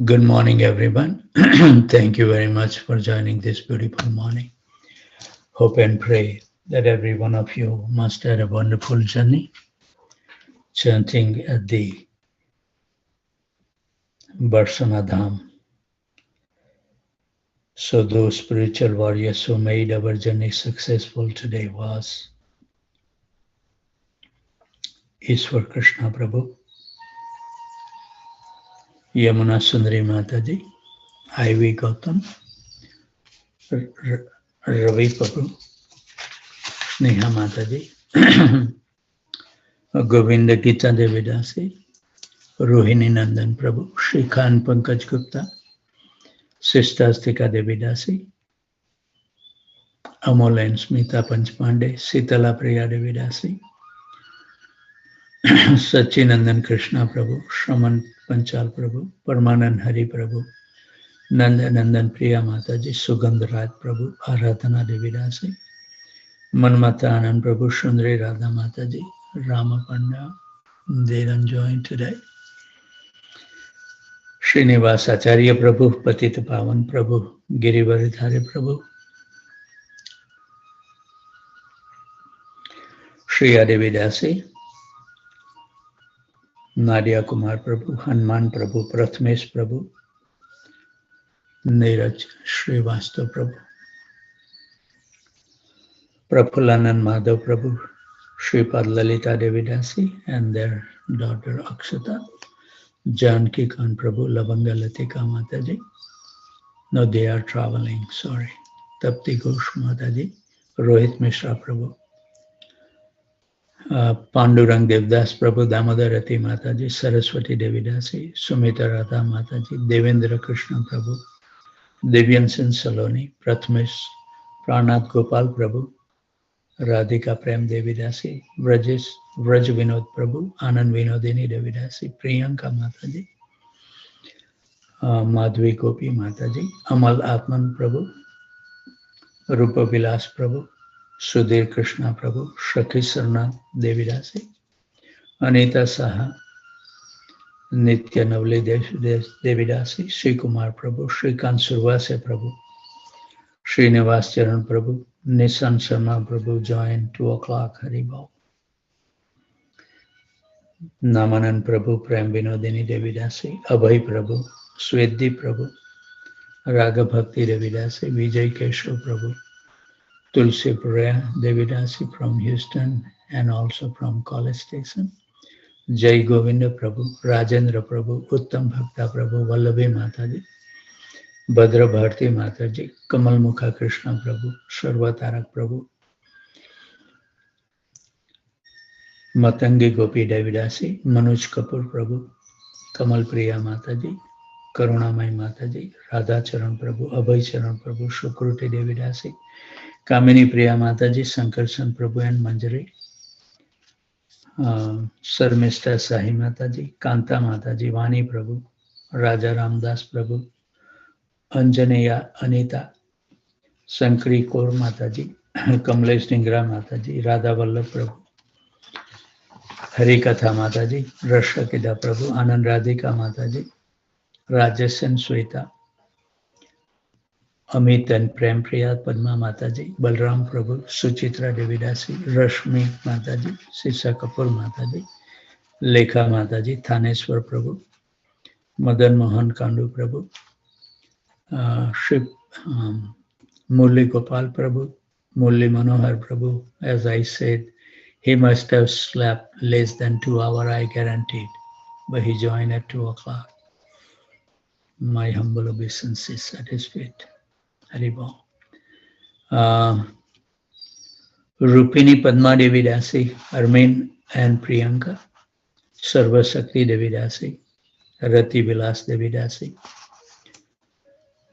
Good morning, everyone. Thank you very much for joining this beautiful morning. Hope and pray that every one of you must have a wonderful journey, chanting at the Barsana Dham. So those spiritual warriors who made our journey successful today was Ishwar Krishna Prabhu, Yamuna Sundari Mataji, IV Gautam, Ravi Prabhu, Sneha Mataji, Govinda Gita Devidasi, Rohini Nandan Prabhu, Shrikant Pankaj Gupta, Sister Astika Devidasi, Amol and Smita Panchpande, Sitala Priya Devidasi, Sachinandan Krishna Prabhu, Shraman Panchal Prabhu, Parmanand Hari Prabhu, Nandanandan Priya Mataji, Sugandharaj Prabhu, Aradhana Devidasi, Manmata Anand Prabhu, Shundri Radha Mataji, Rama Panda, they don't join today. Srinivas Acharya Prabhu, Patita Pavan Prabhu, Girivaridhari Prabhu, Shriya Devidasi, Nadia Kumar Prabhu, Hanuman Prabhu, Prathmesh Prabhu, Neeraj Srivastav Prabhu, Prafullanand Madhav Prabhu, Sripad Lalita Devidasi, and their daughter Akshata, Janki Khan Prabhu, Lavanga Latika Mataji. No, they are traveling, sorry. Tapti Ghosh Mataji, Rohit Mishra Prabhu, Pandurang Devdas Prabhu, Damodar Mataji, Saraswati Devidasi, Sumita Radha Mataji, Devendra Krishna Prabhu, Devyansan Saloni, Prathmesh, Pranath Gopal Prabhu, Radhika Prem Devidasi, Vraj Vinod Prabhu, Anand Vinodini Devidasi, Priyanka Mataji, Madhvi Gopi Mataji, Amal Atman Prabhu, Rupa Vilas Prabhu, Sudhir Krishna Prabhu, Shakhi Sarnath Devidasi, Anita Saha, Nitya Navli Devidasi, Sri Kumar Prabhu, Srikant Survase Prabhu, Srinivas Charan Prabhu, Nissan Sharma Prabhu joined 2 o'clock Haribol. Namanan Prabhu, Prem Vinodini Devidasi, Abhay Prabhu, Sweddi Prabhu, Raga Bhakti Devidasi, Vijay Keshav Prabhu, Tulsi Priya Devidasi from Houston and also from College Station, Jai Govinda Prabhu, Rajendra Prabhu, Uttam Bhakta Prabhu, Vallabhi Mataji, Bhadra Bharti Mataji, Kamal Mukha Krishna Prabhu, Sarva Tarak Prabhu, Matangi Gopi Devidasi, Manoj Kapoor Prabhu, Kamal Priya Mataji, Karunamai Mataji, Radha Charan Prabhu, Abhay Charan Prabhu, Shukruti Devidasi, Kamini Priya Mataji, Sankarsan Prabhu and Manjari, Sarmista Sahi Mataji, Kanta Mataji, Vani Prabhu, Raja Ramdas Prabhu, Anjaneya Anita, Sankri Kaur Mataji, Kamlesh Dingra Mataji, Radha Vallabh Prabhu, Hari Katha Mataji, Rashakida Prabhu, Anand Radhika Mataji, Rajesh and Sweta, Amit and Prem Priya Padma Mataji, Balram Prabhu, Suchitra Devidasi, Rashmi Mataji, Sisa Kapoor Mataji, Lekha Mataji, Thaneswar Prabhu, Madan Mohan Kandu Prabhu, Shri Murli Gopal Prabhu, Murli Manohar Prabhu. As I said, he must have slept less than 2 hours, I guaranteed. But he joined at 2 o'clock. My humble obeisance at his feet. Haribol. Rupini Padma Devidasi, Armin and Priyanka, Sarva Shakti Devidasi, Rati Vilas Devidasi.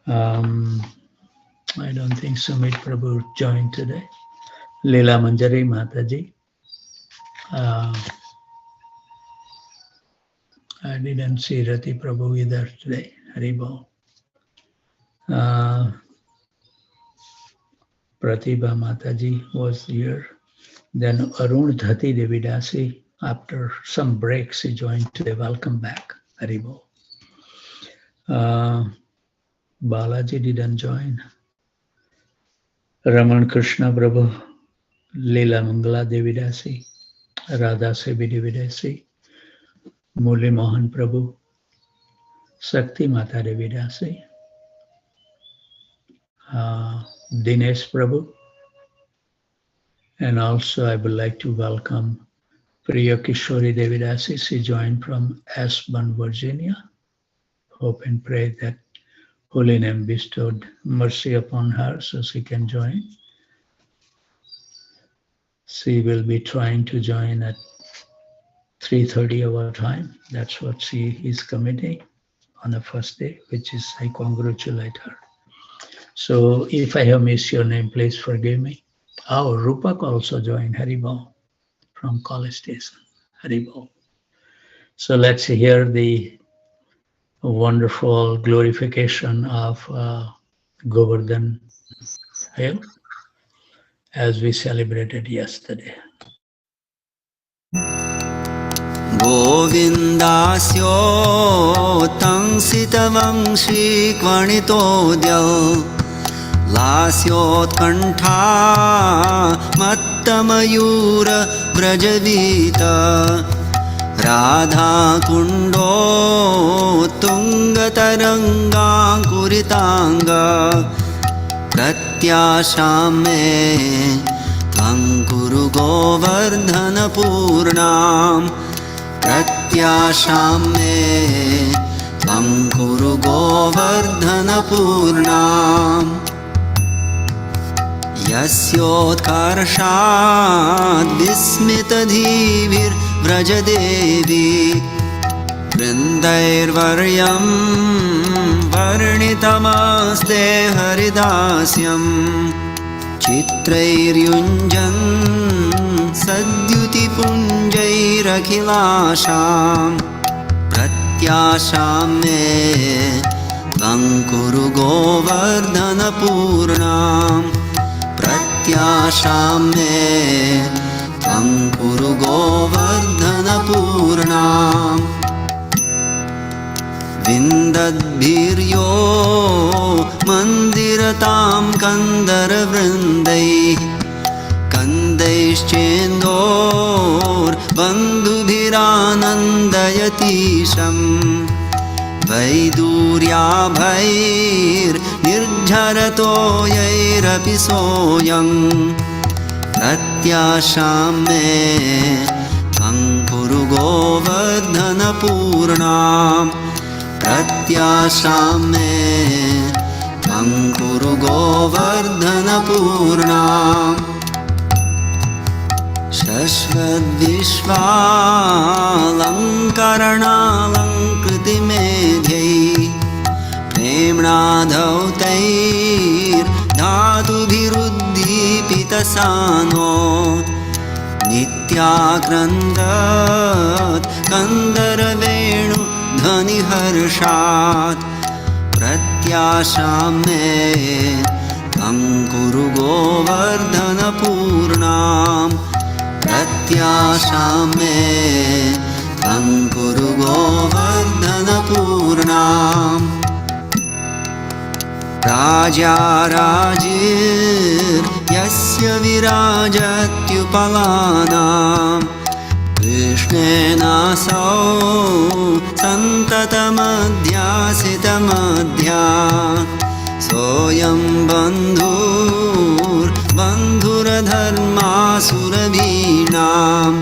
I don't think Sumit Prabhu joined today. Leela Manjari Mataji. I didn't see Rati Prabhu either today. Haribol. Pratibha Mataji was here. Then Arun Dhati Devidasi, after some breaks, he joined today. Welcome back. Haribol. Balaji didn't join. Raman Krishna Prabhu, Leela Mangala Devidasi, Radha Sebi Devidasi, Murli Mohan Prabhu, Sakti Mata Devidasi, Dinesh Prabhu, and also I would like to welcome Priya Kishori Devidasi. She joined from Ashburn, Virginia. Hope and pray that Holy Name bestowed mercy upon her so she can join. She will be trying to join at 3:30 our time. That's what she is committing on the first day, which is I congratulate her. So if I have missed your name, please forgive me. Oh, Rupak also joined Haribol from College Station. Haribol. So let's hear the wonderful glorification of Govardhan Hill as we celebrated yesterday. गोविन्दास्योत्तंसितवंशी क्वणितोऽद्यौ लास्योत्कण्ठा मत्तमयूर व्रजवीत राधाकुण्डो तुङ्गतरङ्गाङ्कुरिताङ्ग प्रत्याशां मे त्वं कुरु गोवर्धनपूर्णाम् प्रत्याशां मे त्वं कुरु गोवर्धनपूर्णाम् यस्योत्कर्षाद् विस्मितधीभिर्व्रजदेवी वृन्दैर्वर्यं वर्णितमस्ते हरिदास्यम् चित्रैर्युञ्जन् सद्युतिपुञ्जैरखिलाशां प्रत्याशां मे त्वं कुरु गोवर्धनपूर्णाम् प्रत्याशां मे त्वं कुरु गोवर्धनपूर्णाम् विन्दद्भिर्यो मन्दिरतां कन्दरवृन्दैः कन्दैश्चेन्दोर्बन्धुभिरानन्दयतीशं वैदूर्याभैर्निर्झरतो यैरपि सोऽयं प्रत्याशां मे त्वं कुरु गोवर्धनपूर्णाम् प्रत्याशां मे त्वं कुरु गोवर्धनपूर्णाम् शश्वद्विश्वालङ्करणालङ्कृतिमेध्यै प्रेम्णा धौतैर्धातुभिरुद्दीपितसानो नित्याक्रन्दत् कन्दरवेणु ध्वनिहर्षात् प्रत्याशां मे त्वं कुरु गोवर्धनपूर्णाम् प्रत्याशां मे त्वं कुरु गोवर्धनपूर्णाम् राजा राजिर्यस्य विराजत्युपलानाम् कृष्णेनासौ सन्ततमध्यासितमध्या सोऽयं बन्धुरधर्मासुरवीणां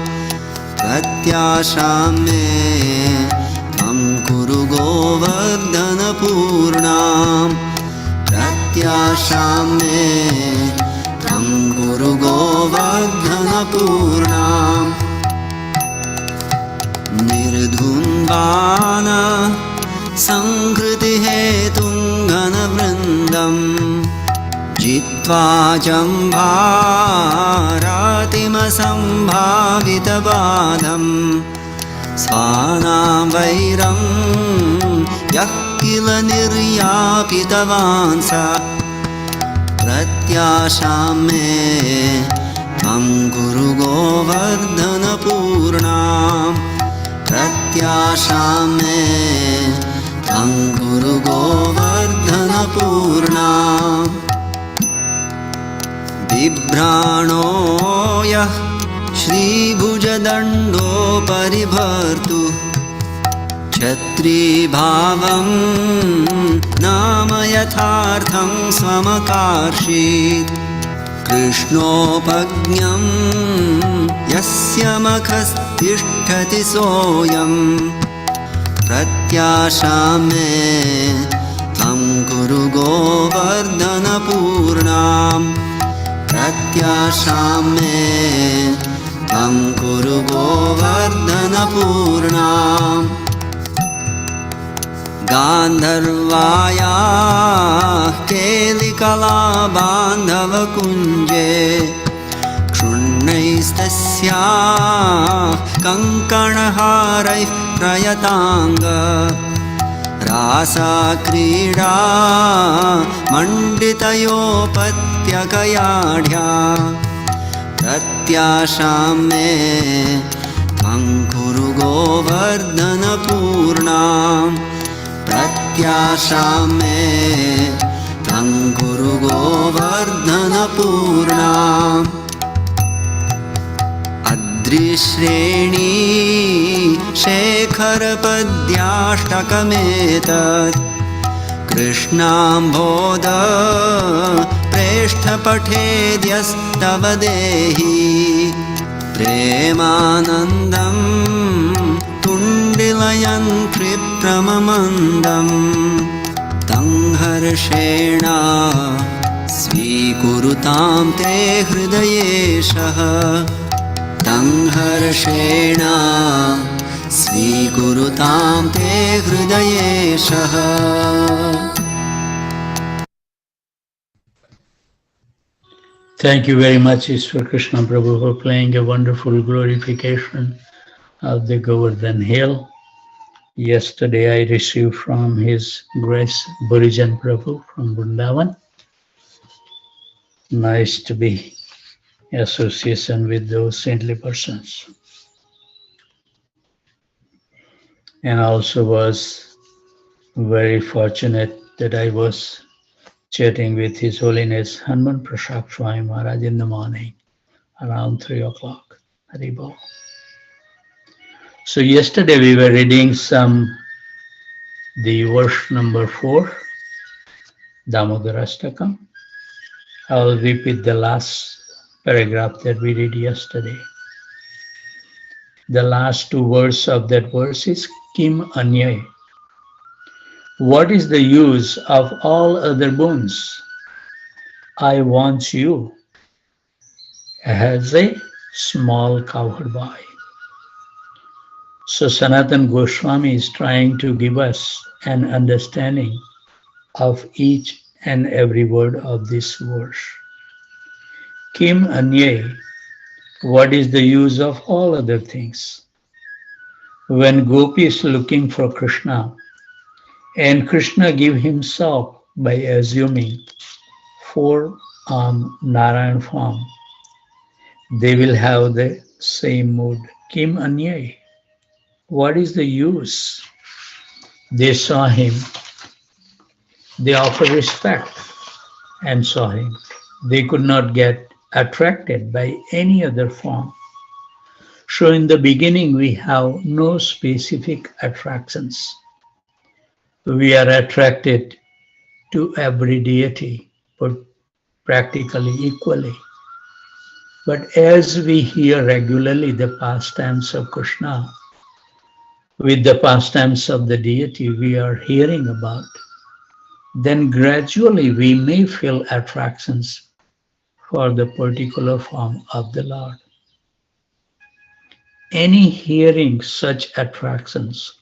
प्रत्याशां मे त्वं कुरु गोवर्धनपूर्णाम् प्रत्याशां मे त्वं कुरु गोवर्धनपूर्णाम् निर्धुन्वान संहृतिहेतुं घनवृन्दं जित्वा जम्भारातिमसम्भावितबाधं स्वानां वैरं यः किल निर्यापितवान् स प्रत्याशां मे त्वं कुरु गोवर्धनपूर्णाम् प्रत्याशां मे त्वं तं कुरु गोवर्धनपूर्णाम् बिभ्राणो यः श्रीभुजदण्डोपरिभर्तु छत्रीभावं नाम यथार्थं स्वमकार्षीत् कृष्णोपज्ञं यस्य मखस्तिष्ठति सोऽयं प्रत्याशां मे त्वं कुरु गोवर्धनपूर्णाम् प्रत्याशां मे त्वं कुरु गोवर्धनपूर्णाम् गान्धर्वायाः केलिकलाबान्धवकुञ्जे क्षुण्णैस्तस्याः कङ्कणहारैः प्रयताङ्ग रासाक्रीडा मण्डितयोपत्यकयाढ्या प्रत्याशां मे त्वं कुरु गोवर्धनपूर्णाम् प्रत्याशां मे त्वं कुरु गोवर्धनपूर्णाम् अद्रिश्रेणी शेखरपद्याष्टकमेतत् कृष्णाम्भोद प्रेष्ठपठेद्यस्तव देहि प्रेमानन्दं तुण्डिलयन् क्षिप्रममन्दम् तं हर्षेण स्वीकुरुतां ते हृदयेशः तं हर्षेण स्वीकुरुतां ते हृदयेशः. Thank you very much, Ishwar Krishna Prabhu, for playing a wonderful glorification of the Govardhan Hill. Yesterday I received from His Grace Burijan Prabhu from Vrindavan. Nice to be in association with those saintly persons. And also was very fortunate that I was chatting with His Holiness Hanuman Prasad Swami Maharaj in the morning around 3 o'clock. Haribol. So yesterday we were reading the verse number 4, Damodar Ashtakam. I will repeat the last paragraph that we read yesterday. The last two words of that verse is Kim Anyay. What is the use of all other boons? I want you as a small cowherd boy. So Sanatana Goswami is trying to give us an understanding of each and every word of this verse. Kim Anyay, what is the use of all other things? When Gopi is looking for Krishna, and Krishna give himself by assuming four-armed Narayan form, they will have the same mood. Kim Anyay. What is the use? They saw him, they offered respect and saw him. They could not get attracted by any other form. So in the beginning, we have no specific attractions. We are attracted to every deity, but practically equally. But as we hear regularly the pastimes of Krishna, with the pastimes of the deity we are hearing about, then gradually we may feel attractions for the particular form of the Lord. Any hearing such attractions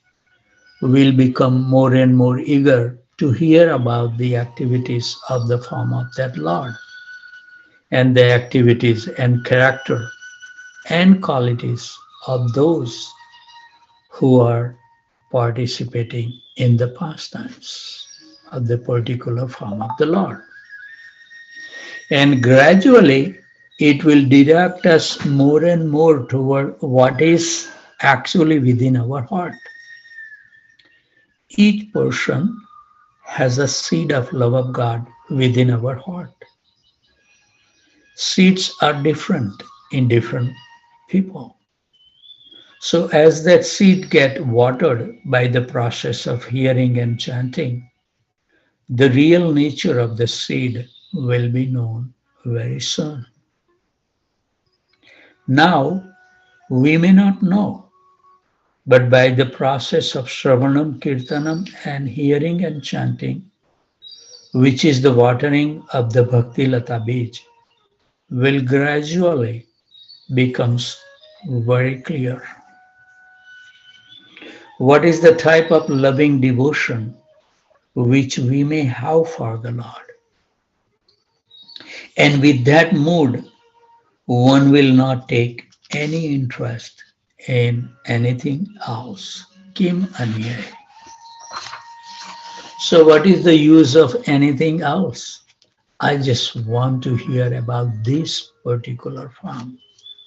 will become more and more eager to hear about the activities of the form of that Lord, and the activities and character and qualities of those who are participating in the pastimes of the particular form of the Lord. And gradually, it will direct us more and more toward what is actually within our heart. each person has a seed of love of God within our heart. Seeds are different in different people. So as that seed get watered by the process of hearing and chanting, the real nature of the seed will be known very soon. Now, we may not know, but by the process of Shravanam, Kirtanam, and hearing and chanting, which is the watering of the Bhakti Lata Bij, will gradually becomes very clear. What is the type of loving devotion which we may have for the Lord? And with that mood, one will not take any interest in anything else. Kim Anye. So what is the use of anything else? I just want to hear about this particular form,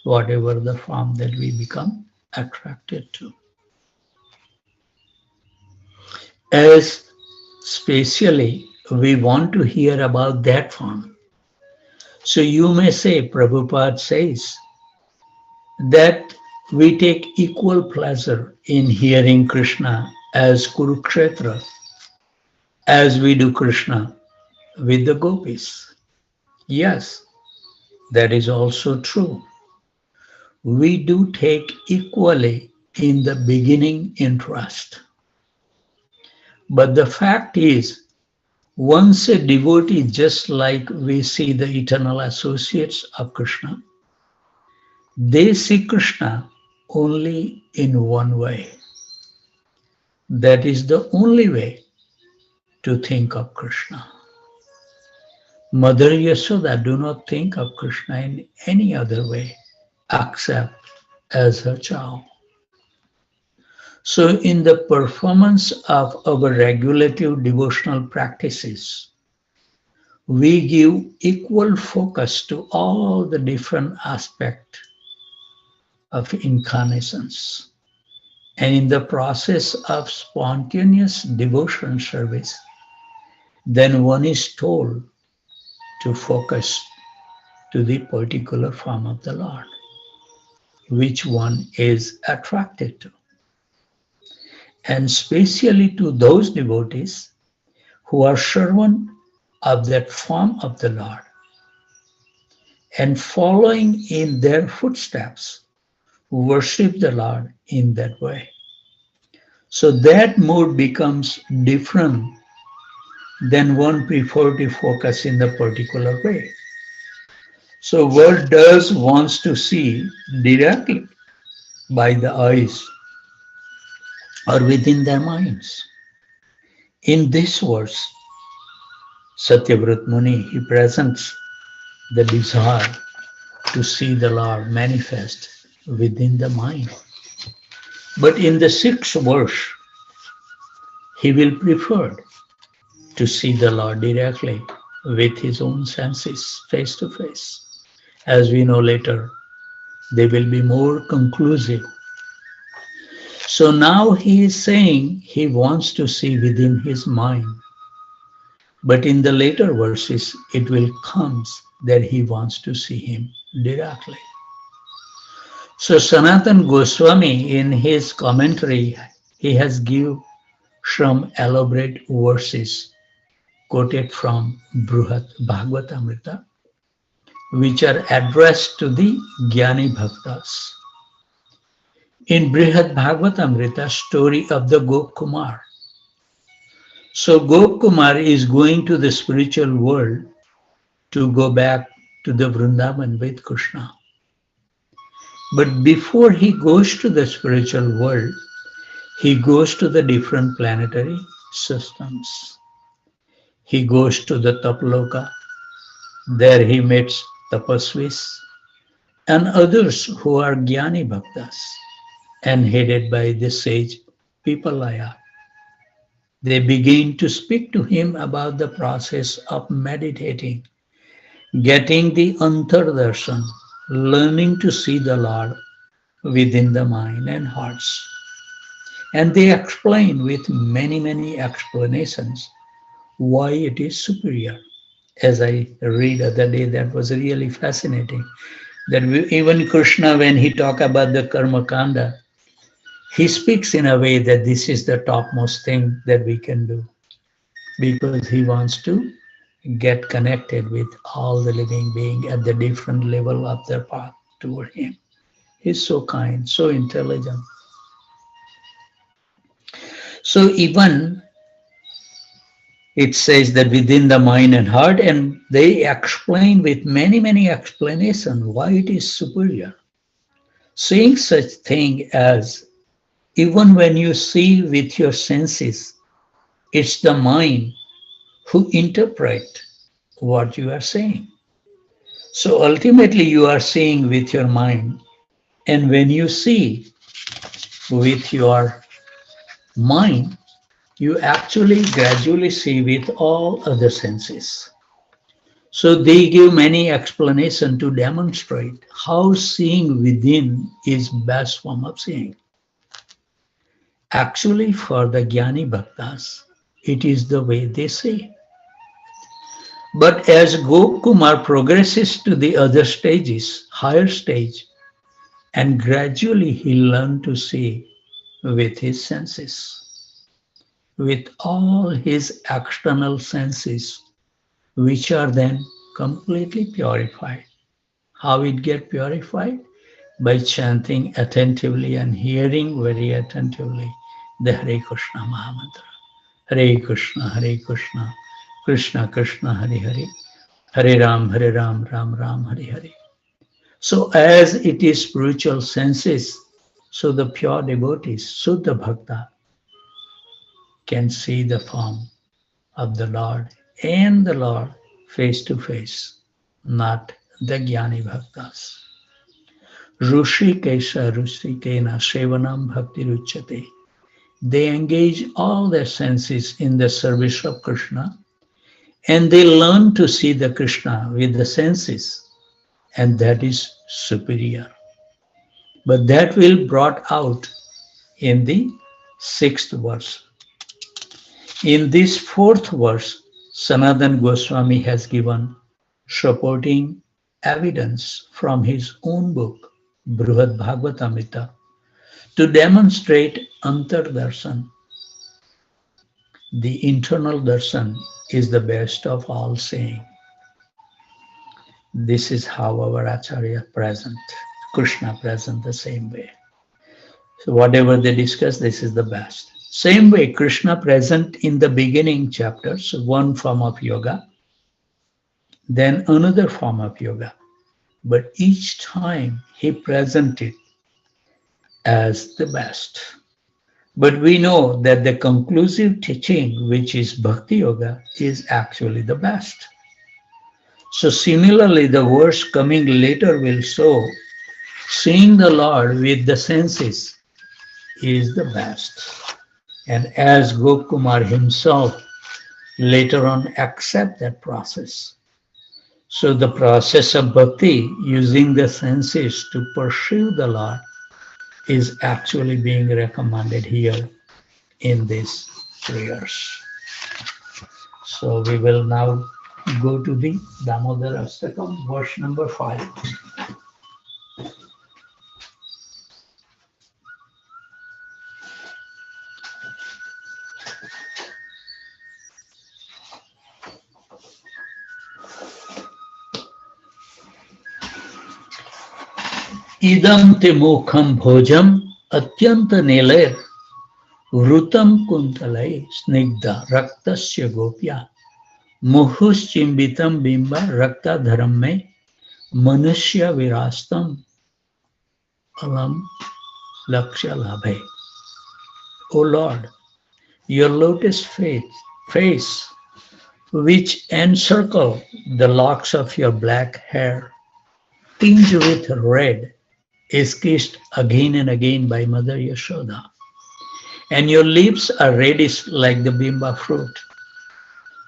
whatever the form that we become attracted to. As specially we want to hear about that form. So you may say, Prabhupada says, that we take equal pleasure in hearing Krishna as Kurukshetra, as we do Krishna with the gopis. Yes, that is also true. We do take equally in the beginning interest. But the fact is, once a devotee, just like we see the eternal associates of Krishna, they see Krishna only in one way. That is the only way to think of Krishna. Mother Yashoda do not think of Krishna in any other way except as her child. So in the performance of our regulative devotional practices, we give equal focus to all the different aspects of incarnations. And in the process of spontaneous devotion service, then one is told to focus to the particular form of the Lord, which one is attracted to. And especially to those devotees who are servant of that form of the Lord and following in their footsteps, worship the Lord in that way. So that mood becomes different than one prefer to focus in the particular way. So world does wants to see directly by the eyes or within their minds. In this verse, Satyavrat Muni, he presents the desire to see the Lord manifest within the mind. But in the 6th verse, he will prefer to see the Lord directly with his own senses, face to face. As we know later, they will be more conclusive. So now he is saying he wants to see within his mind. But in the later verses, it will come that he wants to see him directly. So Sanatan Goswami, in his commentary, he has given some elaborate verses quoted from Bruhat Bhagavatamrita, which are addressed to the Jnani Bhaktas. In Brihad Bhagavatamrita, story of the Gop Kumar. So Gop Kumar is going to the spiritual world to go back to the Vrindavan with Krishna. But before he goes to the spiritual world, he goes to the different planetary systems. He goes to the Taploka. There he meets Tapasvis and others who are Jnani Bhaktas and headed by the sage Pipalaya. They begin to speak to him about the process of meditating, getting the Antardarshan, learning to see the Lord within the mind and hearts. And they explain with many, many explanations why it is superior. As I read other day, that was really fascinating. That even Krishna, when he talk about the karma kanda, he speaks in a way that this is the topmost thing that we can do, because he wants to get connected with all the living being at the different level of their path toward him. He's so kind, so intelligent. So even it says that within the mind and heart, and they explain with many, many explanations why it is superior. Saying such thing as, even when you see with your senses, it's the mind who interpret what you are saying. So ultimately you are seeing with your mind, and when you see with your mind, you actually gradually see with all other senses. So they give many explanations to demonstrate how seeing within is best form of seeing. Actually, for the Jnani Bhaktas, it is the way they see. But as Gokumar progresses to the other stages, higher stage, and gradually he learned to see with his senses, with all his external senses, which are then completely purified. How it get purified? By chanting attentively and hearing very attentively the Hare Krishna Mahamantra. Hare Krishna, Krishna Krishna, Hare Hare, Hare Ram, Ram Ram, Hare Hare. So as it is spiritual senses, so the pure devotees, Suddha Bhakta, can see the form of the Lord and the Lord face to face, not the Jnani Bhaktas. Rushikesha Rushikena Sevanam Bhakti Ruchate. They engage all their senses in the service of Krishna, and they learn to see the Krishna with the senses, and that is superior. But that will be brought out in the 6th verse. In this 4th verse, Sanatana Goswami has given supporting evidence from his own book, Brihad Bhagavatamrita, to demonstrate Antardarshan. The internal darshan is the best of all seeing. This is how our Acharya present, Krishna present the same way. So whatever they discuss, this is the best. Same way, Krishna present in the beginning chapters, one form of yoga, then another form of yoga. But each time he presented as the best. But we know that the conclusive teaching, which is Bhakti Yoga, is actually the best. So similarly, the verse coming later will show, seeing the Lord with the senses is the best. And as Gokumar himself later on accept that process. So the process of bhakti, using the senses to pursue the Lord, is actually being recommended here in these prayers. So we will now go to the Damodar Ashtakam, verse number 5. Idam te mukham bhojam atyanta neler vrutam kuntalai snigdha raktasya gopya muhus chimbitam bimba rakta dharamme manusya virastam alam lakshya labhe. O Lord, your lotus face, which encircle the locks of your black hair, tinged with red, is kissed again and again by Mother Yashoda. And your lips are reddish like the bimba fruit.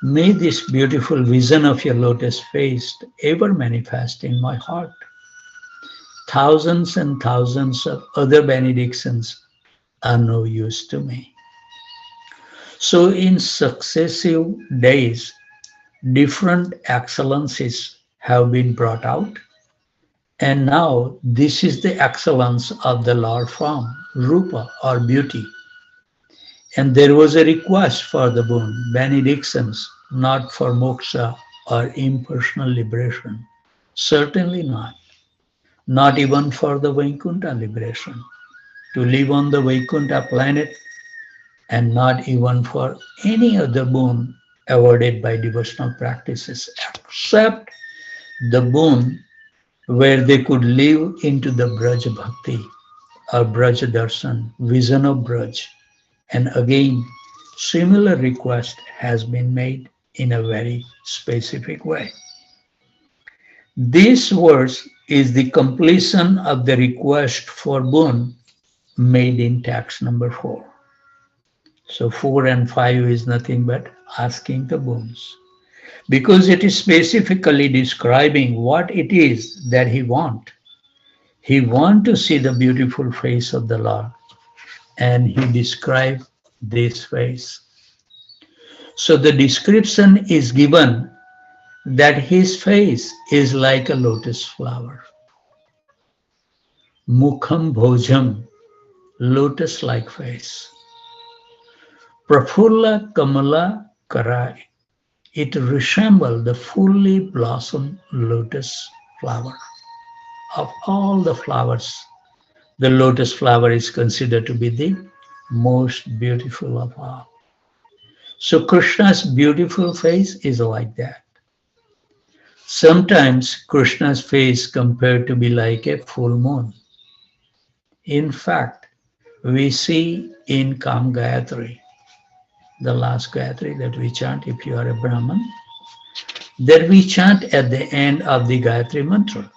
May this beautiful vision of your lotus face ever manifest in my heart. Thousands and thousands of other benedictions are no use to me. So in successive days, different excellencies have been brought out. And now this is the excellence of the Lord form, Rupa or beauty. And there was a request for the boon, benedictions, not for moksha or impersonal liberation. Certainly not. Not even for the Vaikuntha liberation. To live on the Vaikuntha planet, and not even for any other boon awarded by devotional practices, except the boon where they could live into the Braj Bhakti or Braj Darshan, vision of Braj. And again, similar request has been made in a very specific way. This verse is the completion of the request for boon made in text number 4. So 4 and 5 is nothing but asking the boons. Because it is specifically describing what it is that he wants. He wants to see the beautiful face of the Lord. And he described this face. So the description is given that his face is like a lotus flower. Mukham bhojam, lotus-like face. Prafulla kamala karai. It resembles the fully blossomed lotus flower. Of all the flowers, the lotus flower is considered to be the most beautiful of all. So Krishna's beautiful face is like that. Sometimes Krishna's face compared to be like a full moon. In fact, we see in Kam Gayatri, the last Gayatri that we chant if you are a Brahmin, that we chant at the end of the Gayatri mantra,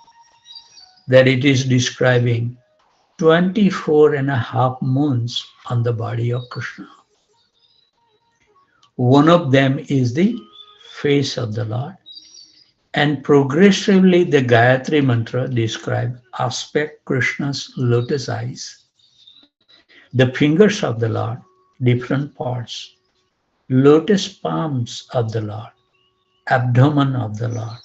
that it is describing 24 and a half moons on the body of Krishna. One of them is the face of the Lord, and progressively the Gayatri mantra describes aspect Krishna's lotus eyes, the fingers of the Lord, different parts, lotus palms of the Lord, abdomen of the Lord,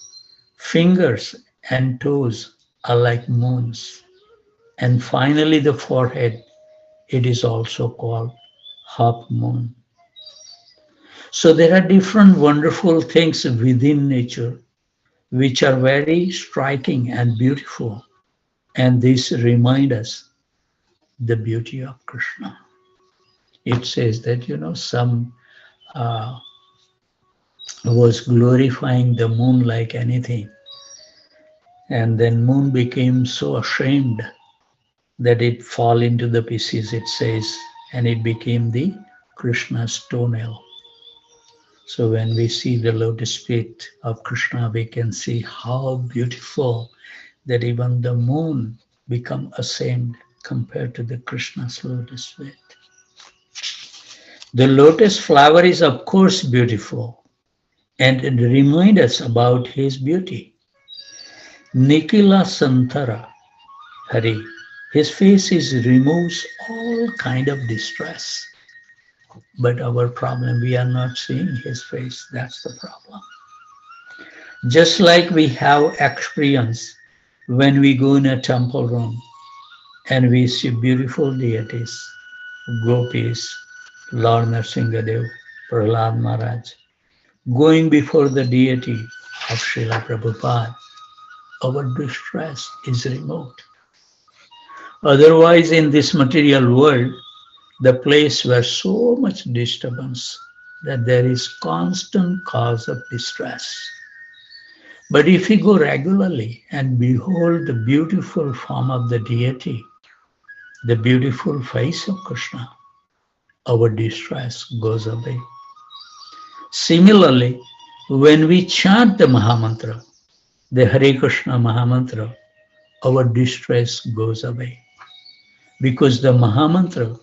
fingers and toes are like moons, and finally the forehead, it is also called half moon. So there are different wonderful things within nature which are very striking and beautiful, and this reminds us the beauty of Krishna. It says that, some was glorifying the moon like anything. And then moon became so ashamed that it fall into the pieces, it says, and it became the Krishna's toenail. So when we see the lotus feet of Krishna, we can see how beautiful that even the moon become ashamed compared to the Krishna's lotus feet. The lotus flower is of course beautiful, and it reminds us about his beauty. Nikila Santara Hari, his face removes all kind of distress. But our problem, we are not seeing his face. That's the problem. Just like we have experience when we go in a temple room and we see beautiful deities, gopis, Lord Nrsimhadev, Prahlad Maharaj, going before the deity of Srila Prabhupada, our distress is removed. Otherwise, in this material world, the place where so much disturbance that there is constant cause of distress. But if we go regularly and behold the beautiful form of the deity, the beautiful face of Krishna, our distress goes away. Similarly, when we chant the Mahamantra, the Hare Krishna Mahamantra, our distress goes away. Because the Mahamantra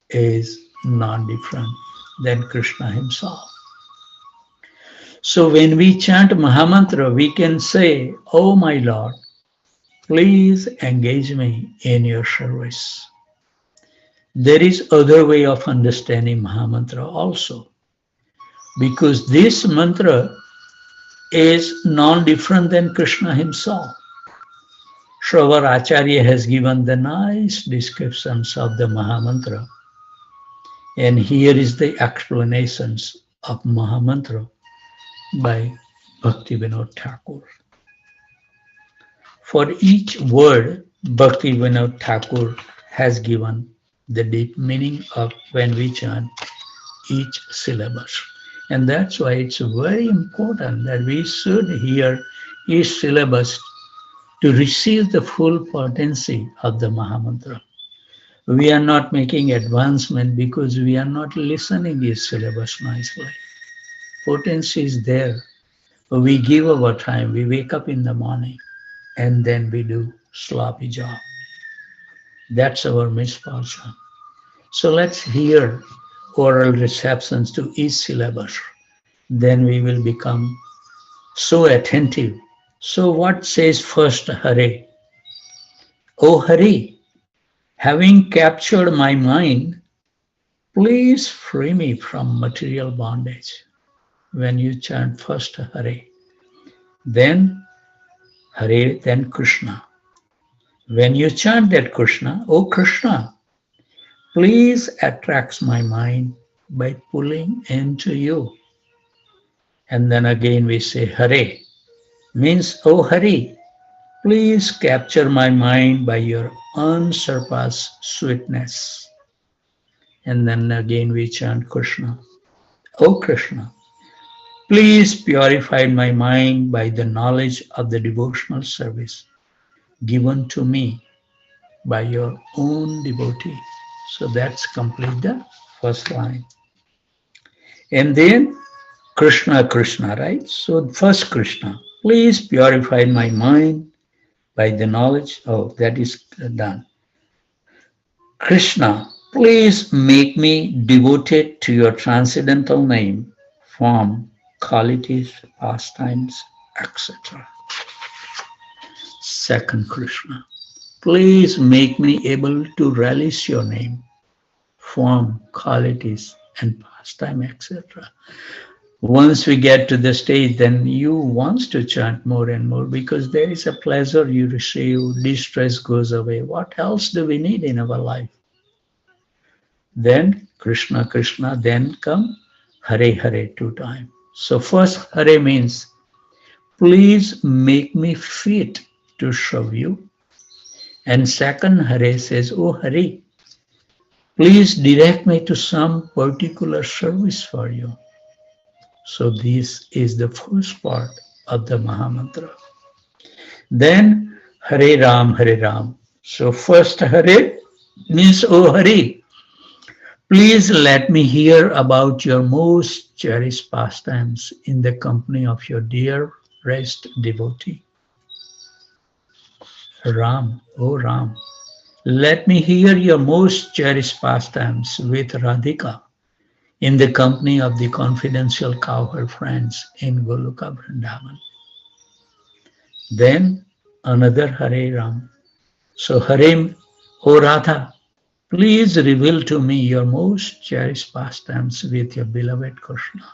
is not different than Krishna himself. So when we chant Mahamantra, we can say, "Oh my Lord, please engage me in your service." There is other way of understanding Mahamantra also, because this mantra is non-different than Krishna himself. So our Acharya has given the nice descriptions of the Mahamantra, and here is the explanations of Mahamantra by Bhaktivinoda Thakur. For each word, Bhaktivinoda Thakur has given the deep meaning of when we chant each syllabus. And that's why it's very important that we should hear each syllabus to receive the full potency of the Mahamantra. We are not making advancement because we are not listening each syllabus nicely. Potency is there. We give our time, we wake up in the morning, and then we do sloppy job. That's our misfortune. So let's hear oral receptions to each syllabus. Then we will become so attentive. So what says first Hare? O Hare, having captured my mind, please free me from material bondage. When you chant first Hare, then Hare, then Krishna. When you chant that Krishna, O Krishna, please attract my mind by pulling into you. And then again we say Hare, means, O Hare, please capture my mind by your unsurpassed sweetness. And then again we chant Krishna, O Krishna, please purify my mind by the knowledge of the devotional service given to me by your own devotee. So that's complete the first line. And then Krishna, Krishna, right? So first Krishna, please purify my mind by the knowledge. Oh, that is done. Krishna, please make me devoted to your transcendental name, form, qualities, pastimes, etc. Second Krishna, please make me able to relish your name, form, qualities, and pastime, etc. Once we get to the stage, then you want to chant more and more because there is a pleasure you receive, distress goes away. What else do we need in our life? Then Krishna, Krishna, then come Hare, Hare 2 times. So first Hare means, please make me fit to serve you. And second Hare says, oh Hare, please direct me to some particular service for you. So this is the first part of the Mahamantra. Then Hare Ram, Hare Ram. So first Hare means, oh Hare, please let me hear about your most cherished pastimes in the company of your dearest devotee. Ram, oh Ram, let me hear your most cherished pastimes with Radhika in the company of the confidential cowherd friends in Goloka Vrindavan. Then another Hare Ram. So Hare, O Radha, please reveal to me your most cherished pastimes with your beloved Krishna.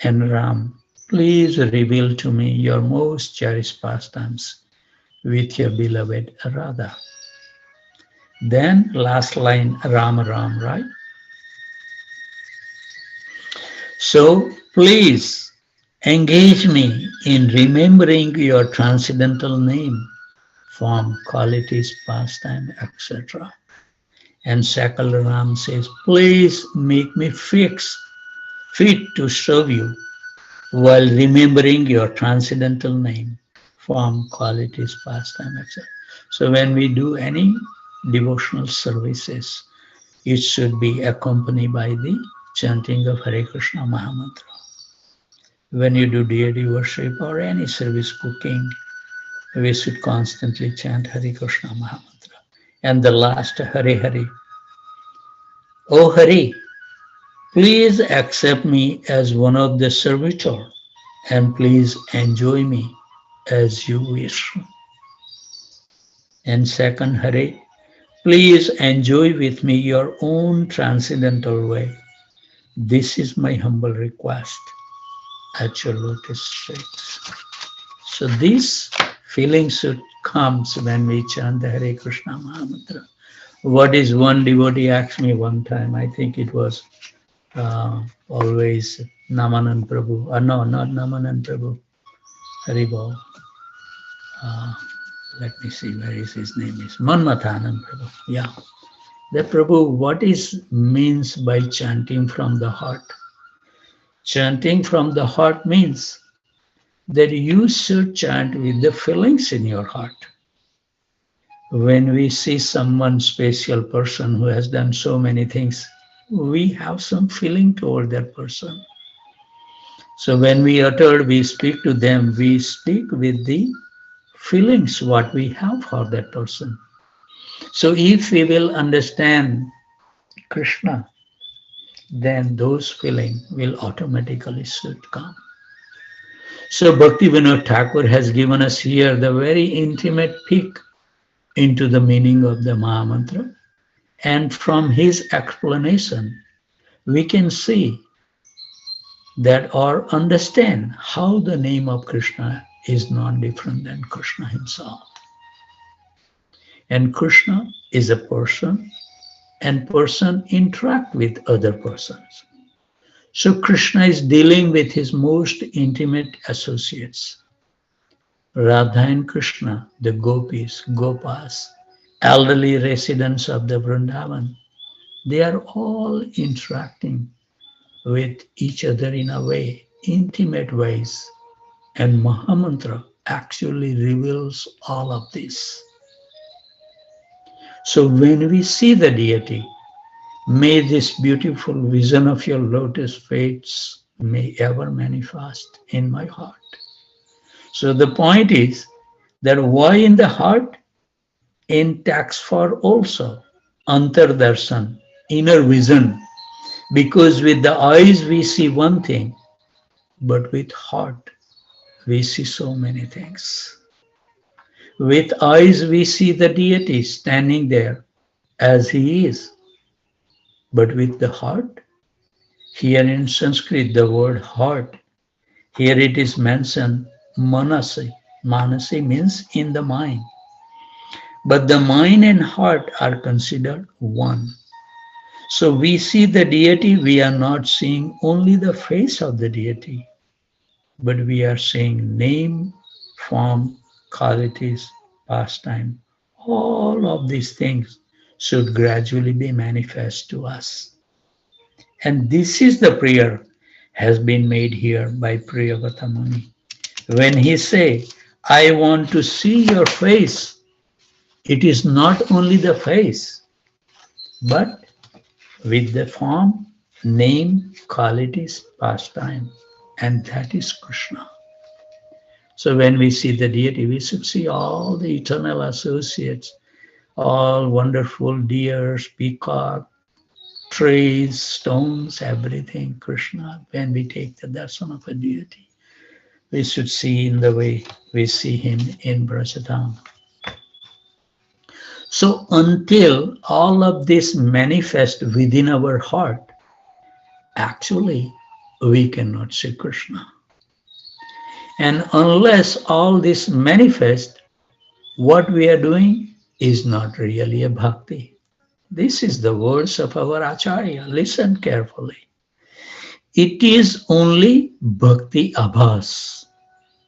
And Ram, please reveal to me your most cherished pastimes with your beloved Radha. Then last line, Ram Ram, right? So please engage me in remembering your transcendental name, form, qualities, pastime, etc. And Sakal Ram says, please make me fit to serve you while remembering your transcendental name, form, qualities, pastime, etc. So when we do any devotional services, it should be accompanied by the chanting of Hare Krishna Mahamantra. When you do deity worship or any service cooking, we should constantly chant Hare Krishna Mahamantra. And the last Hare Hare. Oh Hare, please accept me as one of the servitor and please enjoy me as you wish. And second Hare, Please enjoy with me your own transcendental way. This is my humble request at your lotus feet. So these feelings should come when we chant the Hare Krishna Mahamantra. What is one devotee asked me one time, I think it was always Namanand Prabhu, no, not Namanand Prabhu, Haribol. Let me see where is his name is. Manmathanand Prabhu, yeah. The Prabhu, what is means by chanting from the heart? Chanting from the heart means that you should chant with the feelings in your heart. When we see someone special person who has done so many things, we have some feeling toward that person. So when we utter, we speak to them, we speak with the feelings what we have for that person. So if we will understand Krishna, then those feelings will automatically should come. So Bhaktivinoda Thakur has given us here the very intimate peek into the meaning of the Mahamantra. And from his explanation, we can see that or understand how the name of Krishna is not different than Krishna himself. And Krishna is a person, and person interact with other persons. So Krishna is dealing with his most intimate associates. Radha and Krishna, the gopis, gopas, elderly residents of the Vrindavan, they are all interacting with each other in a way, intimate ways. And Mahamantra actually reveals all of this. So when we see the deity, may this beautiful vision of your lotus feet may ever manifest in my heart. So the point is that why in the heart? In text for also antardarshan, inner vision. Because with the eyes we see one thing, but with heart we see so many things. With eyes we see the deity standing there as he is. But with the heart, here in Sanskrit the word heart, here it is mentioned manasi. Manasi means in the mind. But the mind and heart are considered one. So we see the deity, we are not seeing only the face of the deity, but we are seeing name, form, qualities, pastime. All of these things should gradually be manifest to us. And this is the prayer has been made here by Priyavata Muni. When he say, I want to see your face, it is not only the face, but with the form, name, qualities, pastime, and that is Krishna. So when we see the deity, we should see all the eternal associates, all wonderful deers, peacock, trees, stones, everything, Krishna. When we take the darshan of a deity, we should see in the way we see him in Brajadam. So until all of this manifest within our heart, actually we cannot see Krishna. And unless all this manifest, what we are doing is not really a bhakti. This is the words of our Acharya. Listen carefully. It is only bhakti abhas.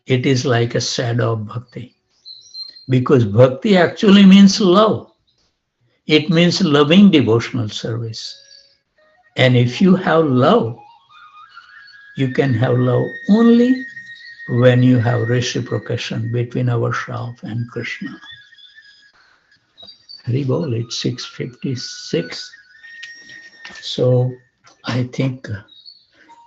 It is like a shadow of bhakti. Because bhakti actually means love. It means loving devotional service. And if you have love, you can have love only when you have reciprocation between ourselves and Krishna. Haribol, it's 6:56. So I think,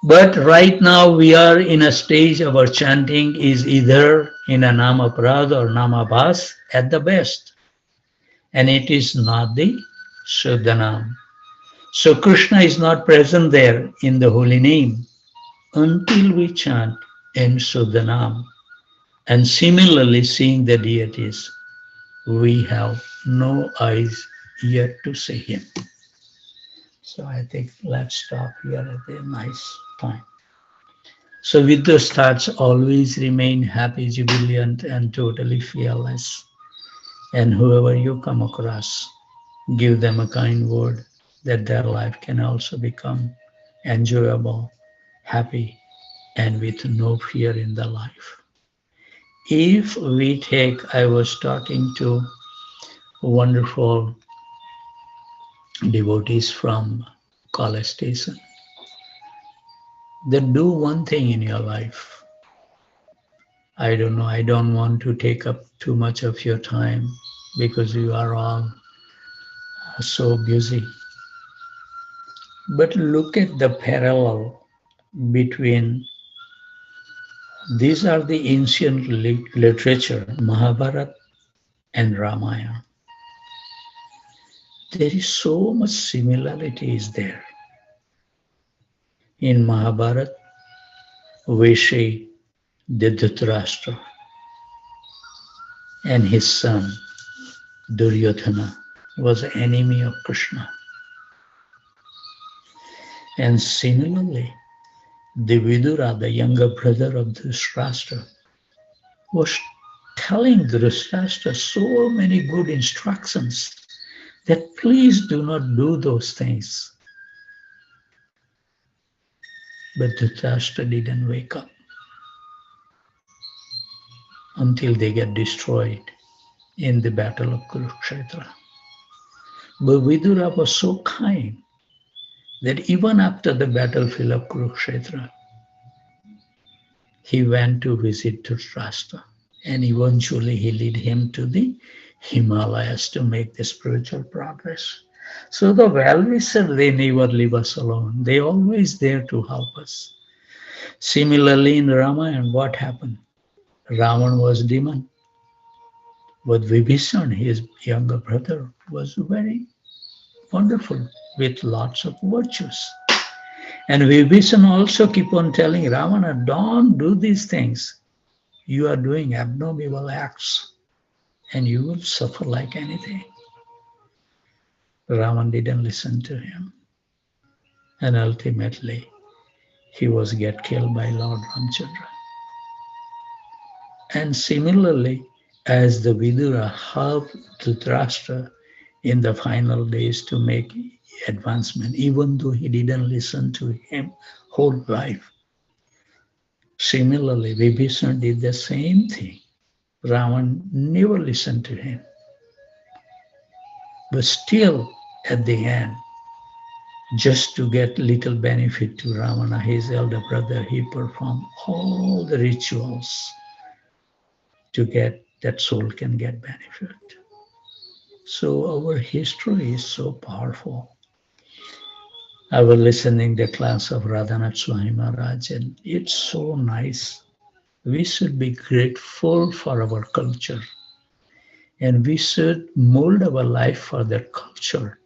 but right now we are in a stage of our chanting is either in a Namaprad or Namabhas at the best. And it is not the Shuddhanam. So Krishna is not present there in the holy name until we chant in Shuddhanam. And similarly, seeing the deities, we have no eyes yet to see him. So I think let's stop here at a nice time. So with those thoughts, always remain happy, jubilant, and totally fearless. And whoever you come across, give them a kind word that their life can also become enjoyable, happy, and with no fear in the life. If we take, I was talking to wonderful devotees from college station, that do one thing in your life. I don't know, I don't want to take up too much of your time because you are all so busy. But look at the parallel between these are the ancient literature, Mahabharata and Ramayana. There is so much similarity is there. In Mahabharata, we see the Dhritarashtra and his son Duryodhana was an enemy of Krishna. And similarly, the Vidura, the younger brother of Dhritarashtra, was telling Dhritarashtra so many good instructions that please do not do those things. But Dhritarashtra didn't wake up until they get destroyed in the battle of Kurukshetra. But Vidura was so kind that even after the battlefield of Kurukshetra, he went to visit Dhritarashtra, and eventually he led him to the Himalayas to make the spiritual progress. So the well-wishers, they never leave us alone. They always there to help us. Similarly, in Ramayana, what happened? Ravan was demon, but Vibhishan, his younger brother, was very wonderful with lots of virtues. And Vibhishan also keep on telling Ravana, don't do these things. You are doing abnormal acts and you will suffer like anything. Ravan didn't listen to him. And ultimately, he was get killed by Lord Ramchandra. And similarly, as the Vidura helped Dhritarashtra in the final days to make advancement, even though he didn't listen to him whole life. Similarly, Vibhishan did the same thing. Ravan never listened to him. But still, at the end, just to get little benefit to Ravana, his elder brother, he performed all the rituals to get that soul can get benefit. So our history is so powerful. I was listening to the class of Radhanath Swami Maharaj, and it's so nice. We should be grateful for our culture, and we should mold our life for that culture.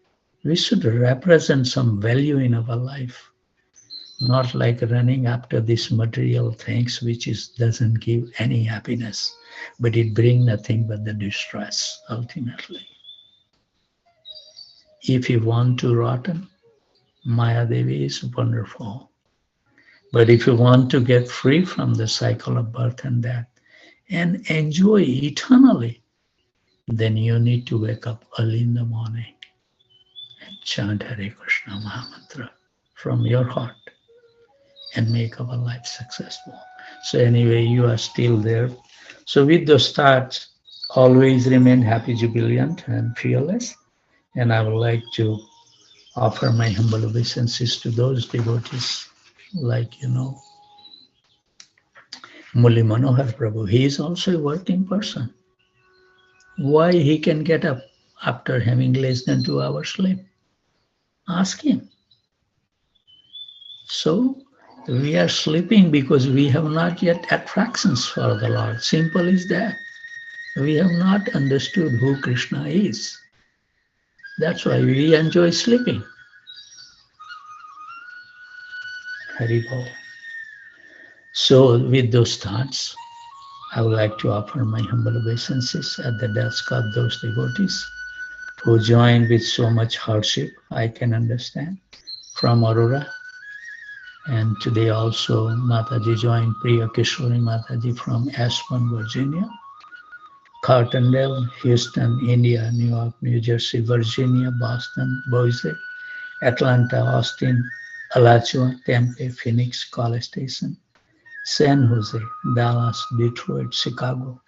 We should represent some value in our life, not like running after these material things, which doesn't give any happiness, but it brings nothing but the distress, ultimately. If you want to rotten, Maya Devi is wonderful. But if you want to get free from the cycle of birth and death and enjoy eternally, then you need to wake up early in the morning and chant Hare Krishna Mahamantra from your heart and make our life successful. So anyway, you are still there. So with those thoughts, always remain happy, jubilant, and fearless. And I would like to offer my humble obeisances to those devotees like, Muli Manohar Prabhu. He is also a working person. Why he can get up after having less than 2 hours sleep? Ask him. So we are sleeping because we have not yet attractions for the Lord. Simple as that. We have not understood who Krishna is. That's why we enjoy sleeping. Haribol. So with those thoughts, I would like to offer my humble obeisances at the desk of those devotees who joined with so much hardship, I can understand, from Aurora. And today also Mataji joined Priya Kishori Mataji from Aspen, Virginia, Cartondale, Houston, India, New York, New Jersey, Virginia, Boston, Boise, Atlanta, Austin, Alachua, Tempe, Phoenix, College Station, San Jose, Dallas, Detroit, Chicago,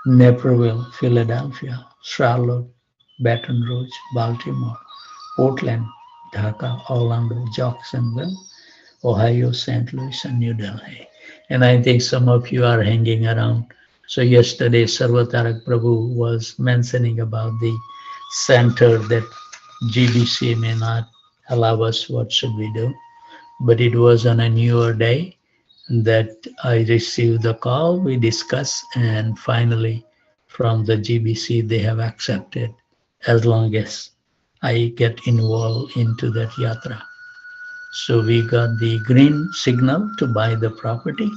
Naperville, Philadelphia, Charlotte, Baton Rouge, Baltimore, Portland, Dhaka, Orlando, Jacksonville, Ohio, St. Louis, and New Delhi. And I think some of you are hanging around. So yesterday, Sarvatarak Prabhu was mentioning about the center that GBC may not allow us. What should we do? But it was on a newer day that I received the call, we discussed, and finally from the GBC they have accepted as long as I get involved into that yatra. So we got the green signal to buy the property,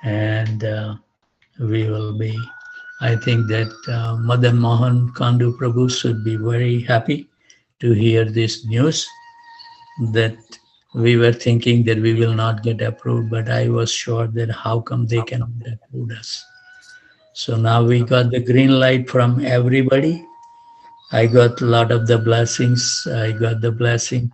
and we will be. I think that Madan Mohan Kandu Prabhu should be very happy to hear this news that we were thinking that we will not get approved, but I was sure that how come they cannot approve us. So now we got the green light from everybody. I got a lot of the blessings. I got the blessing